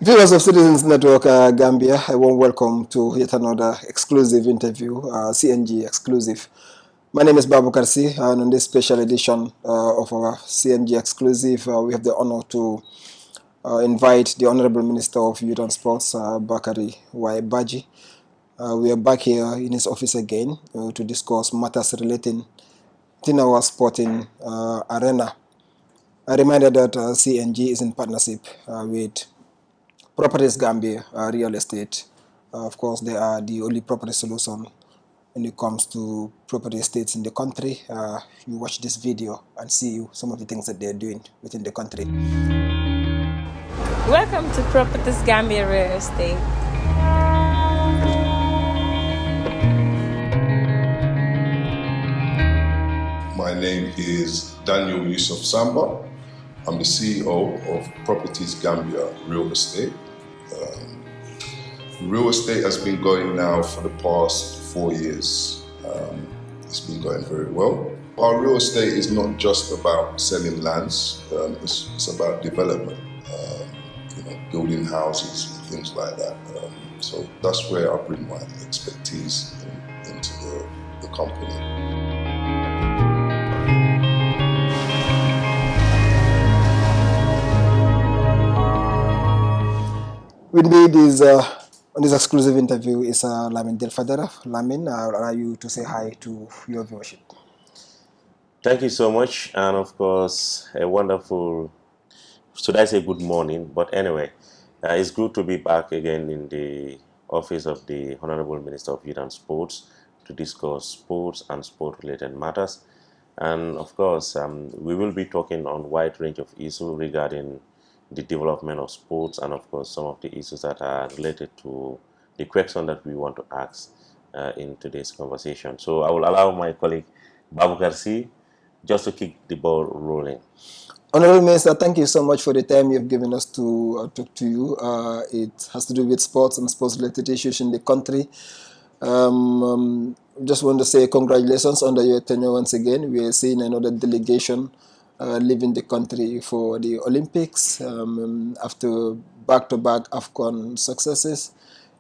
Viewers of Citizens Network Gambia, a warm welcome to yet another exclusive interview, CNG exclusive. My name is Babu Karsi, and on this special edition of our CNG exclusive, we have the honor to invite the Honorable Minister of Youth and Sports, Bakari Y. Baji. We are back here in his office again to discuss matters relating to our sporting arena. A reminder that CNG is in partnership with Properties Gambia Real Estate. Of course, they are the only property solution when it comes to property estates in the country. You watch this video and see some of the things that they're doing within the country. Welcome to Properties Gambia Real Estate. My name is Daniel Yusuf Samba. I'm the CEO of Properties Gambia Real Estate. Real estate has been going now for the past 4 years. It's been going very well. Our real estate is not just about selling lands, it's about development, building houses, things like that. So that's where I bring my expertise into the company. With me on this exclusive interview is Lamin Del Fadera. Lamin, I'll allow you to say hi to your viewership. Thank you so much, and of course, a wonderful, should I say good morning, but anyway, it's good to be back again in the office of the Honorable Minister of Youth and Sports to discuss sports and sport-related matters. And of course, we will be talking on a wide range of issues regarding the development of sports and of course some of the issues that are related to the question that we want to ask in today's conversation. So I will allow my colleague Babu Karsi just to kick the ball rolling. Honorable Minister, thank you so much for the time you've given us to talk to you. It has to do with sports and sports-related issues in the country. Just want to say congratulations on your tenure once again. We are seeing another delegation leaving the country for the Olympics after back-to-back AFCON successes,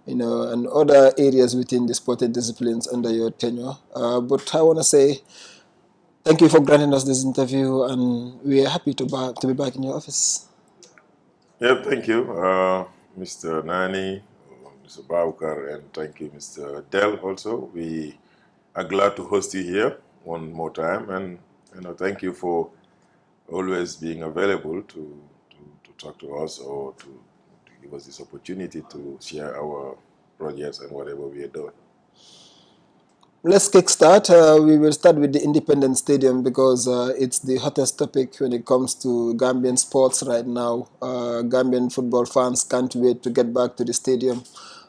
and other areas within the sporting disciplines under your tenure. But I want to say thank you for granting us this interview, and we are happy to be back in your office. Yeah, thank you, Mr. Nani, Mr. Baukar, and thank you, Mr. Dell. Also, we are glad to host you here one more time, and thank you for always being available to talk to us or to give us this opportunity to share our projects and whatever we are doing. Let's kickstart. We will start with the Independence Stadium because it's the hottest topic when it comes to Gambian sports right now. Gambian football fans can't wait to get back to the stadium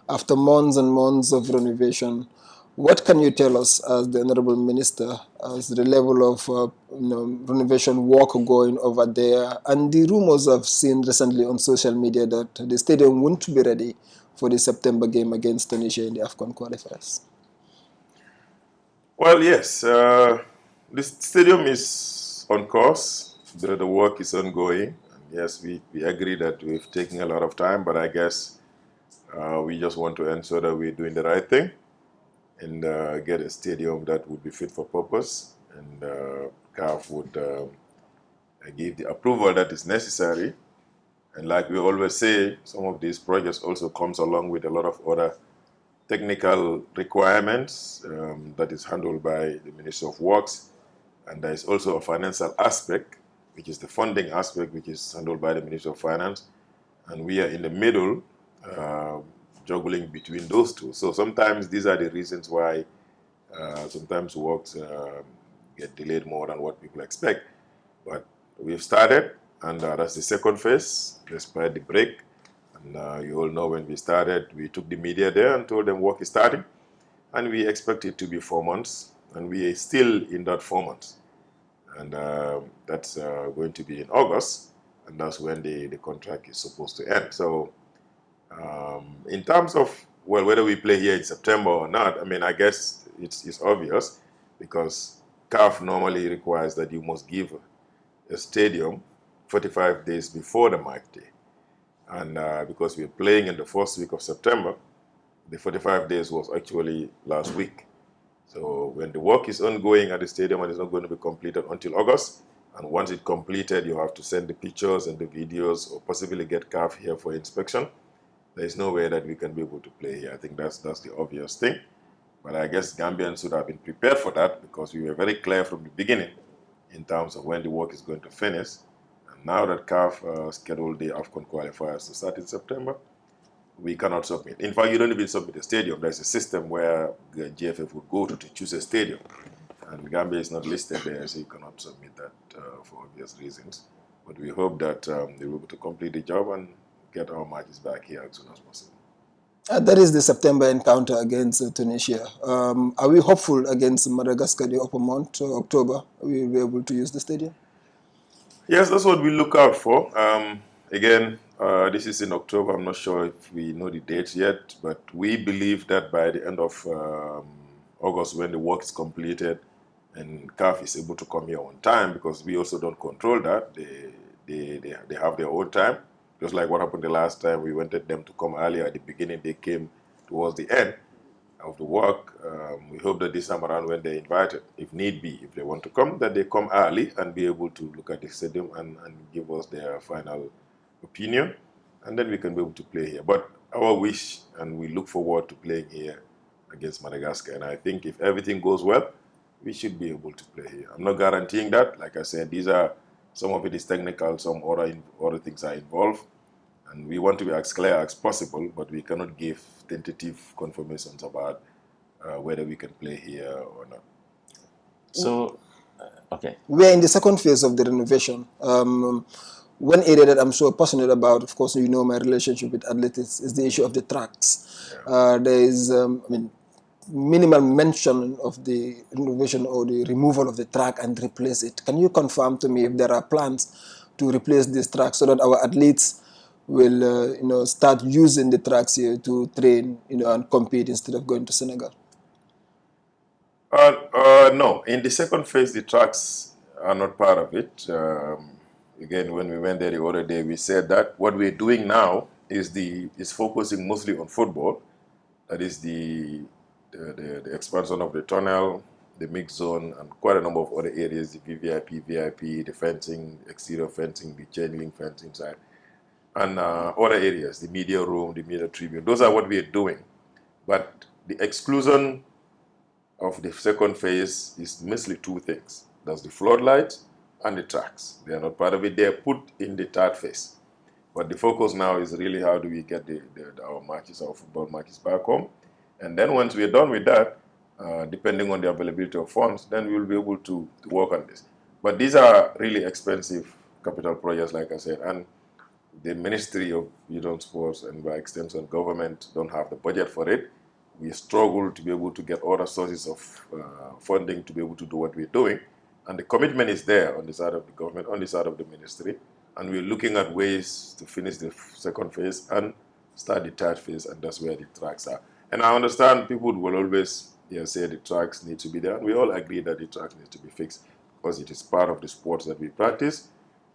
after months and months of renovation. What can you tell us as the Honorable Minister as the level of renovation work going over there, and the rumors I've seen recently on social media that the stadium won't be ready for the September game against Tunisia in the AFCON qualifiers? Well, yes, the stadium is on course. The work is ongoing. Yes, we agree that we've taken a lot of time, but I guess we just want to ensure that we're doing the right thing and get a stadium that would be fit for purpose, and CAF would give the approval that is necessary. And like we always say, some of these projects also comes along with a lot of other technical requirements that is handled by the Ministry of Works, and there is also a financial aspect, which is the funding aspect, which is handled by the Ministry of Finance, and we are in the middle juggling between those two. So sometimes these are the reasons why sometimes works get delayed more than what people expect. But we've started, and that's the second phase, despite the break. And you all know when we started, we took the media there and told them work is starting. And we expect it to be 4 months, and we are still in that 4 months. And that's going to be in August, and that's when the contract is supposed to end. So in terms of, well, whether we play here in September or not, I mean, I guess it's obvious, because CAF normally requires that you must give a stadium 45 days before the match day. And because we're playing in the first week of September, the 45 days was actually last week. So when the work is ongoing at the stadium and it's not going to be completed until August, and once it's completed, you have to send the pictures and the videos or possibly get CAF here for inspection. There is no way that we can be able to play here. I think that's the obvious thing. But I guess Gambians should have been prepared for that because we were very clear from the beginning in terms of when the work is going to finish. And now that CAF scheduled the AFCON qualifiers to start in September, we cannot submit. In fact, you don't even submit a stadium. There's a system where the GFF would go to choose a stadium. And Gambia is not listed there, so you cannot submit that for obvious reasons. But we hope that they will be able to complete the job and get our matches back here as soon as possible. That is the September encounter against Tunisia. Are we hopeful against Madagascar the upper month, October? We will be able to use the stadium? Yes, that's what we look out for. Again, this is in October. I'm not sure if we know the dates yet, but we believe that by the end of August, when the work is completed and CAF is able to come here on time, because we also don't control that, they have their own time. Just like what happened the last time, we wanted them to come earlier at the beginning, they came towards the end of the work. We hope that this time around when they're invited, if need be, if they want to come, that they come early and be able to look at the stadium and give us their final opinion, and then we can be able to play here. But our wish, and we look forward to playing here against Madagascar, and I think if everything goes well, we should be able to play here. I'm not guaranteeing that. Like I said, some of it is technical, some other things are involved, and we want to be as clear as possible, but we cannot give tentative confirmations about whether we can play here or not. So, okay. We're in the second phase of the renovation. One area that I'm so passionate about, of course, you know my relationship with athletics, is the issue of the tracks. Yeah. There is, minimal mention of the renovation or the removal of the track and replace it. Can you confirm to me if there are plans to replace this track so that our athletes will, start using the tracks here to train, and compete instead of going to Senegal? No. In the second phase, the tracks are not part of it. Again, when we went there the other day, we said that what we're doing now is focusing mostly on football. That is the expansion of the tunnel, the mix zone, and quite a number of other areas, the VVIP, VIP, the fencing, exterior fencing, the chain link fence inside, and other areas, the media room, the media tribune. Those are what we are doing. But the exclusion of the second phase is mostly two things. That's the floodlights and the tracks. They are not part of it. They are put in the third phase. But the focus now is really how do we get our matches, our football matches back home. And then once we are done with that, depending on the availability of funds, then we will be able to work on this. But these are really expensive capital projects, like I said, and the Ministry of Youth and Sports and by extension government don't have the budget for it. We struggle to be able to get other sources of funding to be able to do what we're doing. And the commitment is there on the side of the government, on the side of the ministry. And we're looking at ways to finish the second phase and start the third phase, and that's where the tracks are. And I understand people will always say the tracks need to be there, and we all agree that the tracks need to be fixed because it is part of the sports that we practice.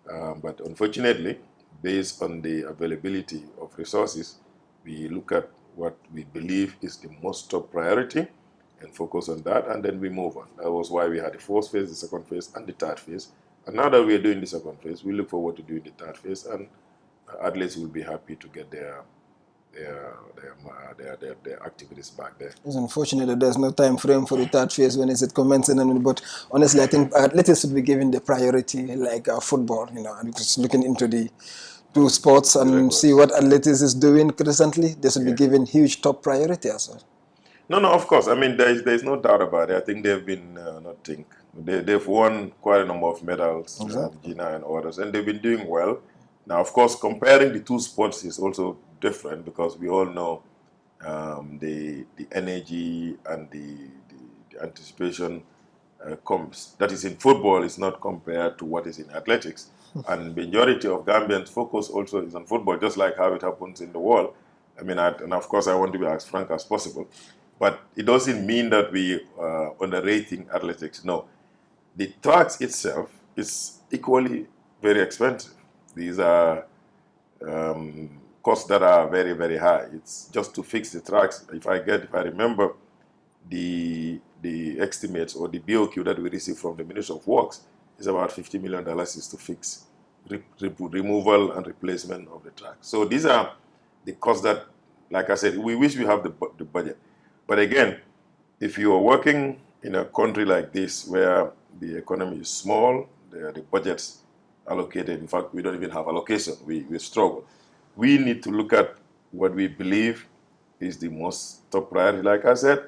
But unfortunately, based on the availability of resources, we look at what we believe is the most top priority and focus on that, and then we move on. That was why we had the first phase, the second phase, and the third phase. And now that we are doing the second phase, we look forward to doing the third phase, and athletes will be happy to get their activities back there. It's unfortunate that there's no time frame for the third phase when it's commencing. But honestly, I think athletes should be given the priority like football, and just looking into the two sports and see what athletics is doing recently. They should be given huge top priority as well. No, of course. I mean, there's no doubt about it. I think they've been, they've won quite a number of medals, Gina and others, and they've been doing well. Now, of course, comparing the two sports is also different because we all know the energy and the anticipation comes. That is in football is not compared to what is in athletics. And majority of Gambians' focus also is on football, just like how it happens in the world. I mean, and of course, I want to be as frank as possible. But it doesn't mean that we are underrating athletics. No. The tracks itself is equally very expensive. These are costs that are very, very high. It's just to fix the tracks. If I remember the estimates or the BOQ that we received from the Ministry of Works is about $50 million is to fix removal and replacement of the track. So these are the costs that, like I said, we wish we have the budget. But again, if you are working in a country like this where the economy is small, the budget's allocated. In fact, we don't even have allocation. We struggle. We need to look at what we believe is the most top priority, like I said.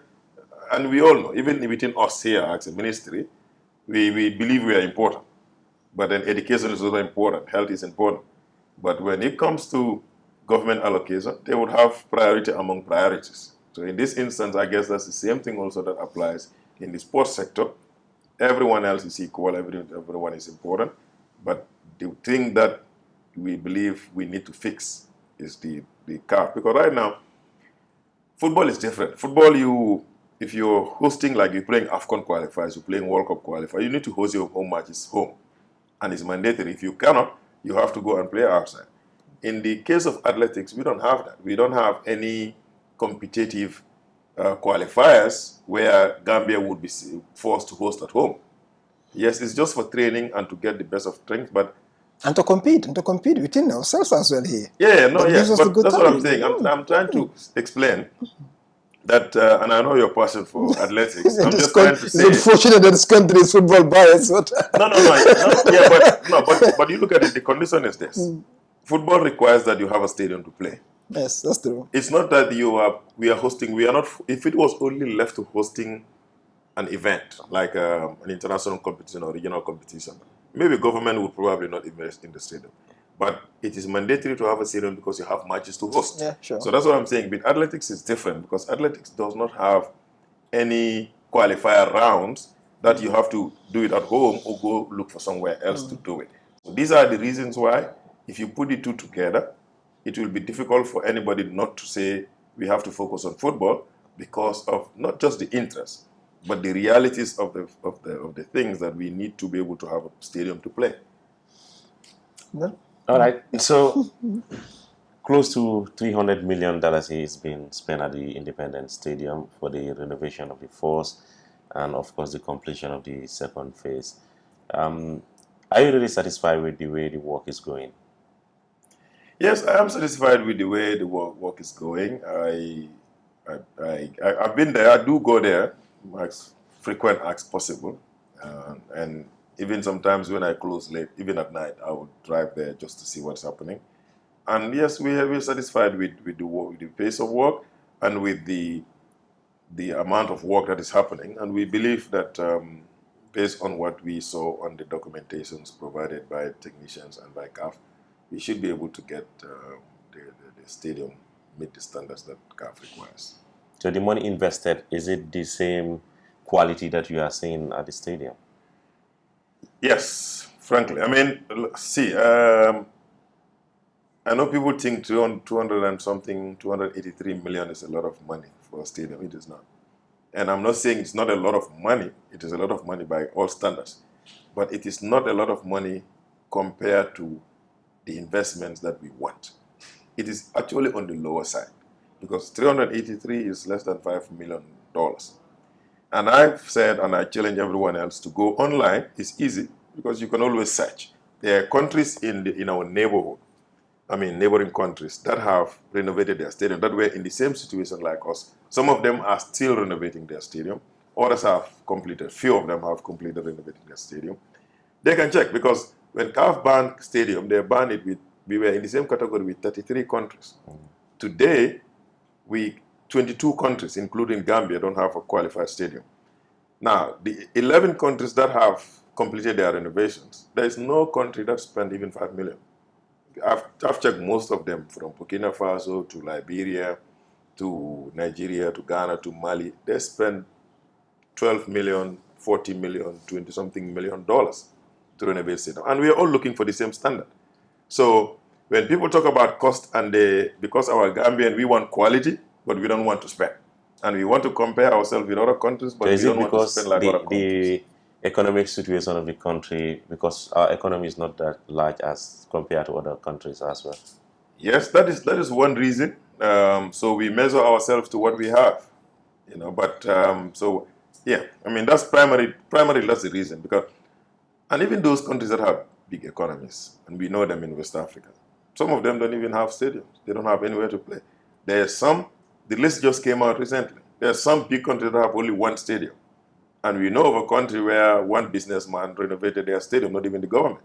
And we all know, even within us here as a ministry, we believe we are important. But then education is also important, health is important. But when it comes to government allocation, they would have priority among priorities. So in this instance, I guess that's the same thing also that applies in the sports sector. Everyone else is equal, everyone is important. But the thing that we believe we need to fix is the CAF. Because right now, football is different. Football, if you're hosting, like you're playing AFCON qualifiers, you're playing World Cup qualifiers, you need to host your home matches home. And it's mandatory. If you cannot, you have to go and play outside. In the case of athletics, we don't have that. We don't have any competitive qualifiers where Gambia would be forced to host at home. Yes, it's just for training and to get the best of strength, but and to compete within ourselves as well here. Yeah, no, yes, but that's what I'm saying. I'm trying to explain that, and I know your passion for athletics. I'm just trying to say. It's unfortunate that this country is football biased. But you look at it, the condition is this. Football requires that you have a stadium to play. Yes, that's true. It's not that we are hosting, we are not, if it was only left to hosting an event, like an international competition or regional competition, maybe government would probably not invest in the stadium. But it is mandatory to have a stadium because you have matches to host. Yeah, sure. So that's what I'm saying. But athletics is different because athletics does not have any qualifier rounds that you have to do it at home or go look for somewhere else to do it. So these are the reasons why, if you put the two together, it will be difficult for anybody not to say we have to focus on football because of not just the interest, but the realities of the things that we need to be able to have a stadium to play. Yeah. All right. So close to $300 million is being spent at the Independence Stadium for the renovation of the first and, of course, the completion of the second phase. Are you really satisfied with the way the work is going? Yes, I am satisfied with the way the work is going. I've been there. I do go there as frequent as possible, and even sometimes when I close late, even at night, I would drive there just to see what's happening. And yes, we're satisfied with the pace of work and with the amount of work that is happening. And we believe that based on what we saw on the documentations provided by technicians and by CAF, we should be able to get the stadium meet the standards that CAF requires. So the money invested, is it the same quality that you are seeing at the stadium? Yes, frankly. I mean, see, I know people think 200 and something, 283 million is a lot of money for a stadium. It is not. And I'm not saying it's not a lot of money. It is a lot of money by all standards. But it is not a lot of money compared to the investments that we want. It is actually on the lower side because 383 is less than $5 million. And I've said, and I challenge everyone else to go online. It's easy because you can always search. There are countries in our neighborhood, neighboring countries that have renovated their stadium, that were in the same situation like us. Some of them are still renovating their stadium. Others have completed. Few of them have completed renovating their stadium. They can check because when CAF banned stadium, they banned it with, we were in the same category with 33 countries. Today, 22 countries, including Gambia, don't have a qualified stadium. Now, the 11 countries that have completed their renovations, there is no country that spent even $5 million. I've checked most of them, from Burkina Faso to Liberia to Nigeria to Ghana to Mali. They spend $12 million, $40 million, 20-something million dollars to renovate stadium. And we are all looking for the same standard. So when people talk about cost, and because our Gambian, we want quality, but we don't want to spend. And we want to compare ourselves with other countries, but we don't want to spend like other countries. The economic situation of the country, because our economy is not that large as compared to other countries as well? Yes, that is one reason. So we measure ourselves to what we have, you know. But so yeah, I mean that's primarily that's the reason because, and even those countries that have big economies, and we know them in West Africa, some of them don't even have stadiums. They don't have anywhere to play. There's some. The list just came out recently. There are some big countries that have only one stadium, and we know of a country where one businessman renovated their stadium, not even the government.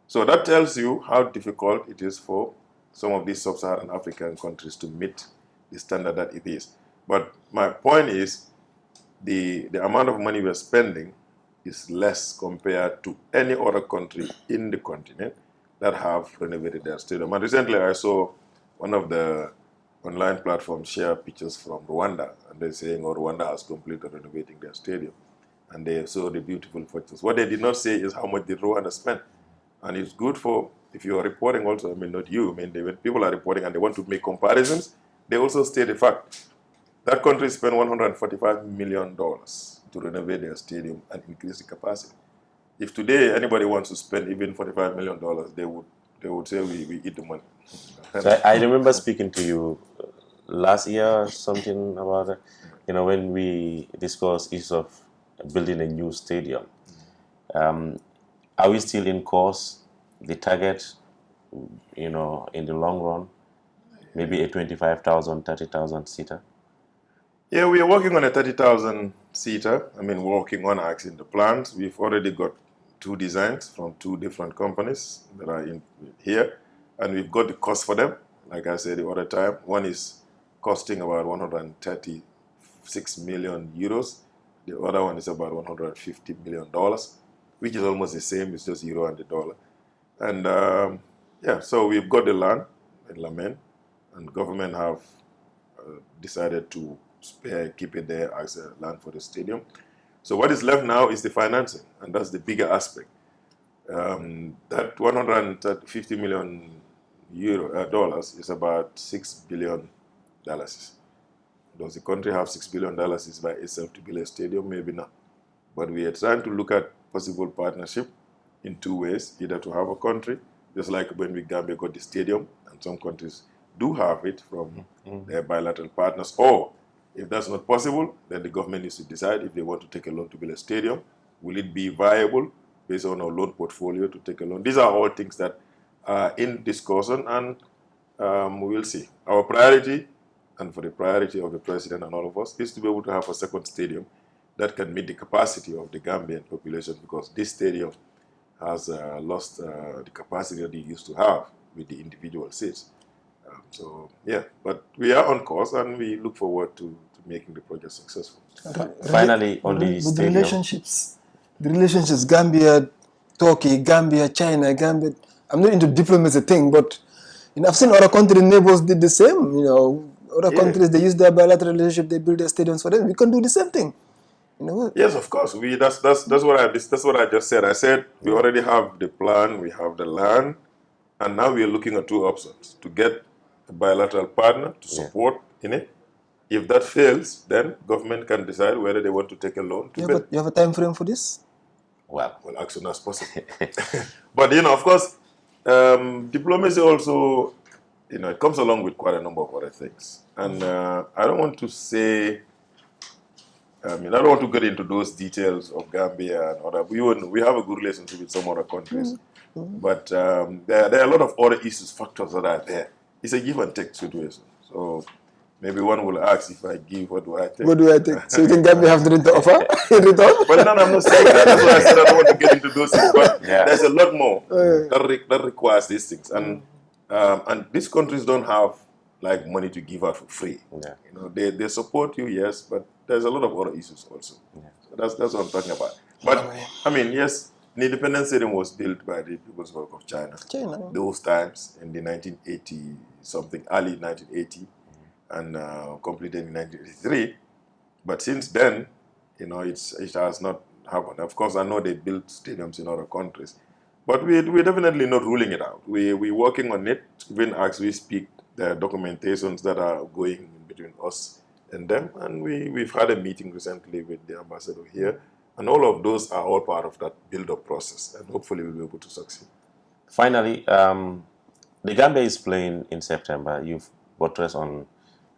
So that tells you how difficult it is for some of these sub-Saharan African countries to meet the standard that it is. But my point is the amount of money we're spending is less compared to any other country in the continent that have renovated their stadium. And recently I saw one of the online platforms share pictures from Rwanda, and they're saying, oh, Rwanda has completed renovating their stadium. And they saw the beautiful photos. What they did not say is how much did Rwanda spend. And it's good for, if you are reporting also, I mean, not you, I mean, when people are reporting and they want to make comparisons, they also state the fact. That country spent $145 million to renovate their stadium and increase the capacity. If today anybody wants to spend even $45 million, they would say we eat the money. So I remember speaking to you last year, something about, when we discussed issues of building a new stadium. Are we still in course? The target, in the long run, maybe a 25,000, 30,000 seater? Yeah, we are working on a 30,000 seater. I mean, working on actually the plans. We've already got 2 designs from 2 different companies that are in here, and we've got the cost for them. Like I said the other time, one is costing about 136 million euros. The other one is about $150 million, which is almost the same. It's just euro and the dollar. And yeah, so we've got the land in Lamen, and government have decided to keep it there as a land for the stadium. So what is left now is the financing, and that's the bigger aspect. That 150 million dollars is about $6 billion. Does the country have $6 billion by itself to build a stadium? Maybe not. But we are trying to look at possible partnership in 2 ways, either to have a country, just like when we Gambia got the stadium, and some countries do have it from their bilateral partners, or if that's not possible, then the government needs to decide if they want to take a loan to build a stadium. Will it be viable based on our loan portfolio to take a loan? These are all things that are in discussion, and we will see. Our priority, and for the priority of the president and all of us, is to be able to have a second stadium that can meet the capacity of the Gambian population, because this stadium has lost the capacity that it used to have with the individual seats. So yeah, but we are on course, and we look forward to making the project successful. Finally, on the with stadium. the relationships, Gambia, Turkey, Gambia, China, Gambia. I'm not into diplomacy thing, but I've seen other countries, neighbors did the same. Other countries, they use their bilateral relationship, they build their stadiums for them. We can do the same thing. Yes, of course. That's what I just said. I said we already have the plan, we have the land, and now we are looking at 2 options: to get a bilateral partner to support in it. If that fails, then government can decide whether they want to take a loan to build. You have a time frame for this? Well, as soon as possible. But of course, diplomacy also, it comes along with quite a number of other things. And I don't want to say, I don't want to get into those details of Gambia and other. We have a good relationship with some other countries, but there are a lot of other issues, factors that are there. It's a give and take situation. So maybe one will ask, if I give, what do I take? What do I take? So you think Gambia have something to offer in return? But no, I'm not saying that. That's why I said I don't want to get into those things. But there's a lot more that requires these things, and these countries don't have like money to give out for free. Yeah. They support you, yes, but there's a lot of other issues also. Yeah. So that's what I'm talking about. But yes, the independence stadium was built by the People's Republic of China. Those times in the 1980 something, early 1980, and completed in 1983. But since then, it has not happened. Of course, I know they built stadiums in other countries, but we're definitely not ruling it out. We're working on it. Even as we speak, there are documentations that are going in between us and them, and we've had a meeting recently with the ambassador here, and all of those are all part of that build-up process, and hopefully we'll be able to succeed. Finally, The Gambia is playing in September. You've buttressed on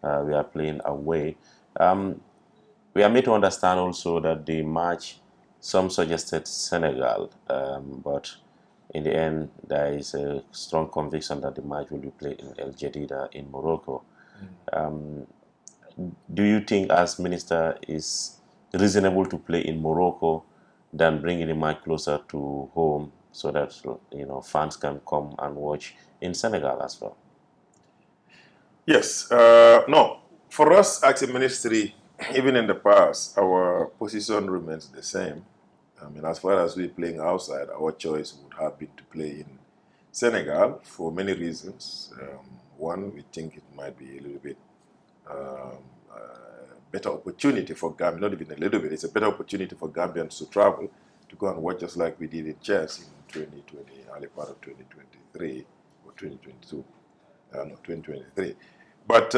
we are playing away. We are made to understand also that the match, some suggested Senegal, but in the end, there is a strong conviction that the match will be played in El Jadida in Morocco. Do you think, as minister, is reasonable to play in Morocco than bringing the match closer to home so that fans can come and watch in Senegal as well? Yes. No. For us as a ministry, even in the past, our position remains the same. I mean, as far as we're playing outside, our choice would have been to play in Senegal for many reasons. One, we think it might be a little bit better opportunity for Gambians, not even a little bit, it's a better opportunity for Gambians to travel, to go and watch just like we did in chess in 2020, early part of 2023 or 2022, no, 2023. But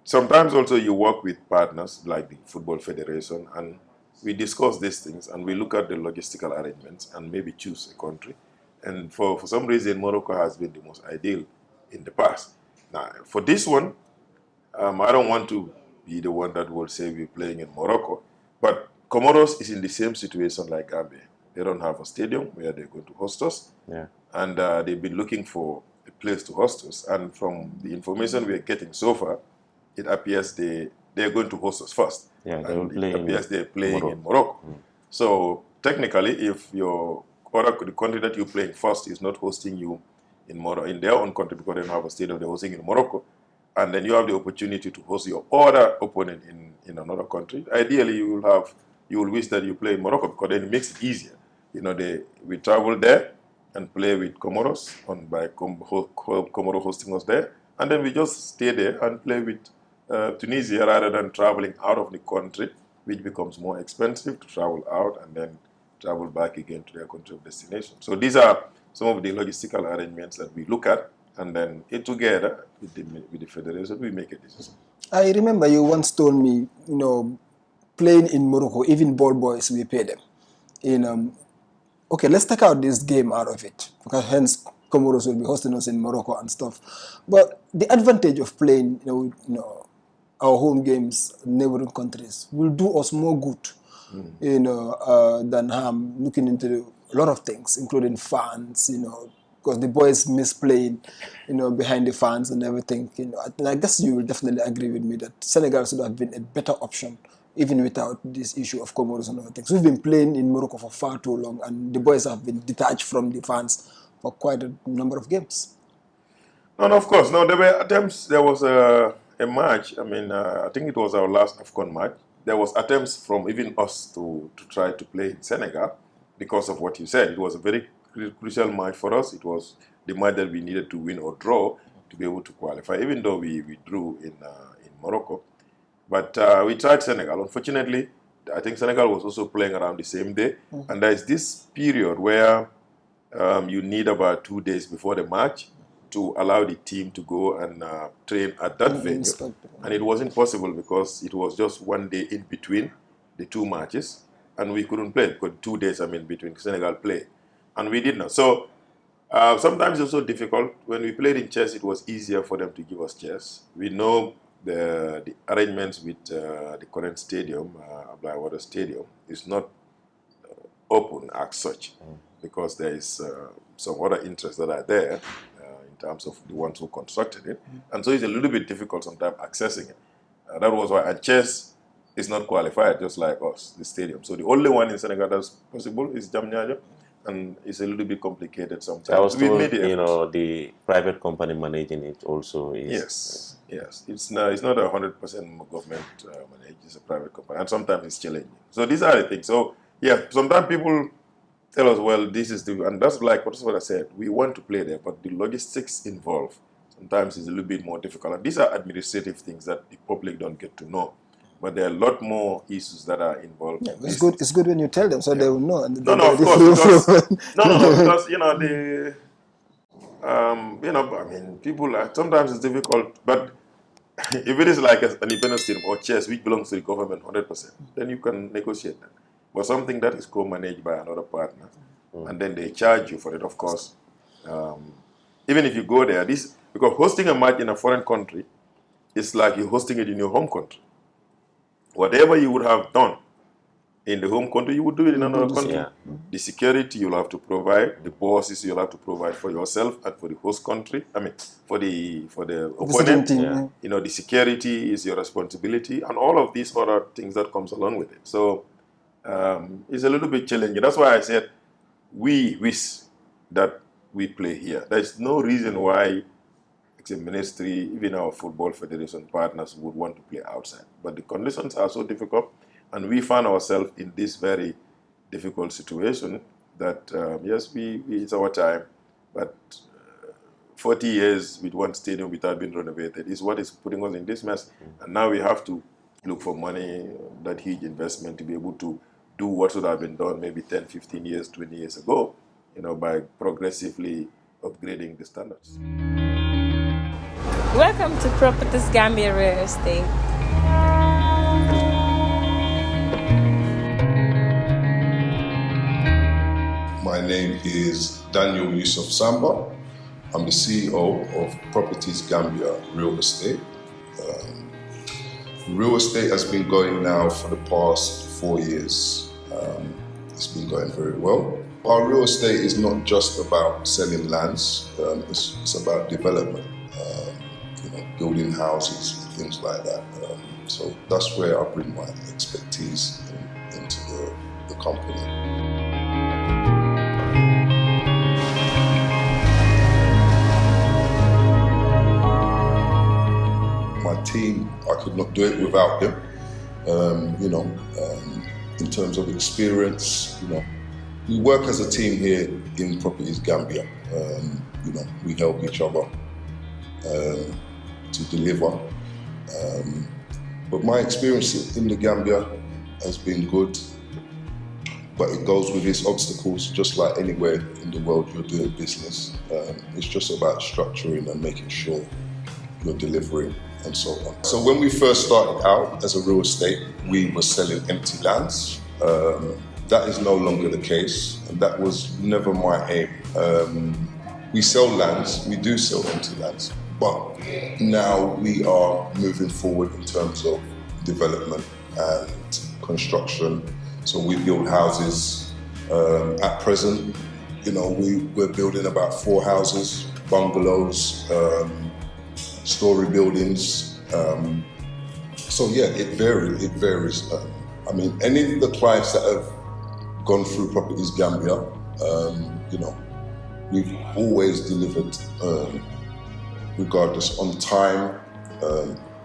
sometimes also you work with partners like the Football Federation, and we discuss these things and we look at the logistical arrangements and maybe choose a country. And for some reason, Morocco has been the most ideal in the past. Now, for this one, I don't want to be the one that will say we're playing in Morocco, but Comoros is in the same situation like Gambia. They don't have a stadium where they're going to host us, and they've been looking for a place to host us. And from the information we're getting so far, it appears they're going to host us first. Yeah, it appears they're playing in Morocco. So technically, if the country that you're playing first is not hosting you in their own country because they don't have a stadium, they're hosting in Morocco, and then you have the opportunity to host your other opponent in another country. Ideally, you will wish that you play in Morocco because then it makes it easier. We travel there and play with Comoros by Comoros hosting us there, and then we just stay there and play with Tunisia rather than traveling out of the country, which becomes more expensive to travel out and then travel back again to their country of destination. So these are some of the logistical arrangements that we look at, and then together with the federation, we make a decision. I remember you once told me, playing in Morocco, even ball boys, we pay them. Okay, let's take out this game out of it, because hence Comoros will be hosting us in Morocco and stuff. But the advantage of playing, our home games, neighboring countries, will do us more good, than harm. Looking into a lot of things, including fans, because the boys miss playing, behind the fans and everything. And I guess you will definitely agree with me that Senegal should have been a better option, even without this issue of Comoros and other things. We've been playing in Morocco for far too long, and the boys have been detached from the fans for quite a number of games. No, of course. No, there were attempts. There was a match. I mean, I think it was our last AFCON match. There was attempts from even us to try to play in Senegal because of what you said. It was a very crucial match for us. It was the match that we needed to win or draw to be able to qualify, even though we drew in Morocco. But we tried Senegal. Unfortunately, I think Senegal was also playing around the same day. And there is this period where you need about 2 days before the match to allow the team to go and train at that venue. And it wasn't possible because it was just 1 day in between the two matches. And we couldn't play because 2 days, between Senegal play. And we did not. So sometimes it's also difficult. When we played in chess, it was easier for them to give us chess. We know the arrangements with the current stadium, Ablaye Stadium, is not open as such because there is some other interests that are there in terms of the ones who constructed it. And so it's a little bit difficult sometimes accessing it. That was why, and chess is not qualified just like us, the stadium. So the only one in Senegal that's possible is Diamniadio, and it's a little bit complicated sometimes. I was told, the private company managing it also is... Yes. It's not 100% government managed. It's a private company, and sometimes it's challenging. So these are the things. So yeah, sometimes people tell us, well, this is and that's what I said. We want to play there, but the logistics involved sometimes is a little bit more difficult. And these are administrative things that the public don't get to know. But there are a lot more issues that are involved. Yeah, it's good when you tell them so they will know. And of course, because people are, sometimes it's difficult, but if it is like an independent stadium or chess which belongs to the government 100%, then you can negotiate that. But something that is co-managed by another partner, and then they charge you for it, of course, even if you go there, because hosting a match in a foreign country is like you're hosting it in your home country. Whatever you would have done in the home country, you would do it in another country. Yeah. The security you'll have to provide, the bosses you'll have to provide for yourself and for the host country. I mean, for the opponent. Team, yeah. The security is your responsibility, and all of these other things that comes along with it. So it's a little bit challenging. That's why I said we wish that we play here. There's no reason why the ministry, even our football federation partners, would want to play outside. But the conditions are so difficult, and we found ourselves in this very difficult situation that, yes, it's our time, but 40 years with one stadium without being renovated is what is putting us in this mess. And now we have to look for money, that huge investment, to be able to do what should have been done maybe 10, 15 years, 20 years ago, by progressively upgrading the standards. Welcome to Properties Gambia Real Estate. My name is Daniel Yusuf Samba. I'm the CEO of Properties Gambia Real Estate. Real estate has been going now for the past 4 years. It's been going very well. Our real estate is not just about selling lands, it's about development, building houses, things like that. So that's where I bring my expertise into the company. My team, I could not do it without them. In terms of experience, we work as a team here in Properties Gambia. We help each other to deliver. But my experience in the Gambia has been good, but it goes with its obstacles, just like anywhere in the world you're doing business. It's just about structuring and making sure you're delivering and so on. So when we first started out as a real estate, we were selling empty lands. That is no longer the case, and that was never my aim. We sell lands, we do sell empty lands, but now we are moving forward in terms of development and construction. So we build houses. At present, we're building about 4 houses, bungalows, story buildings. So yeah, it varies. Any of the clients that have gone through Properties Gambia, we've always delivered, regardless, on time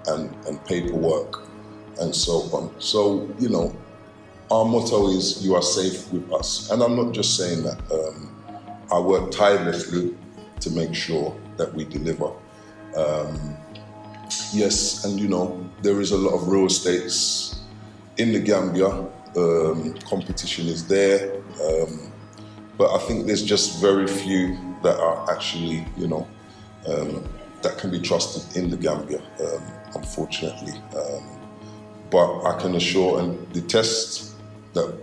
and paperwork and so on. So, our motto is, you are safe with us. And I'm not just saying that. I work tirelessly to make sure that we deliver. Yes, and there is a lot of real estates in the Gambia. Competition is there, but I think there's just very few that are actually, that can be trusted in the Gambia, unfortunately. But I can assure and detest that,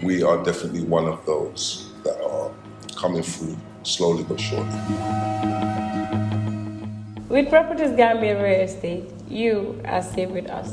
we are definitely one of those that are coming through slowly but surely. With Properties Gambia Real Estate, you are safe with us.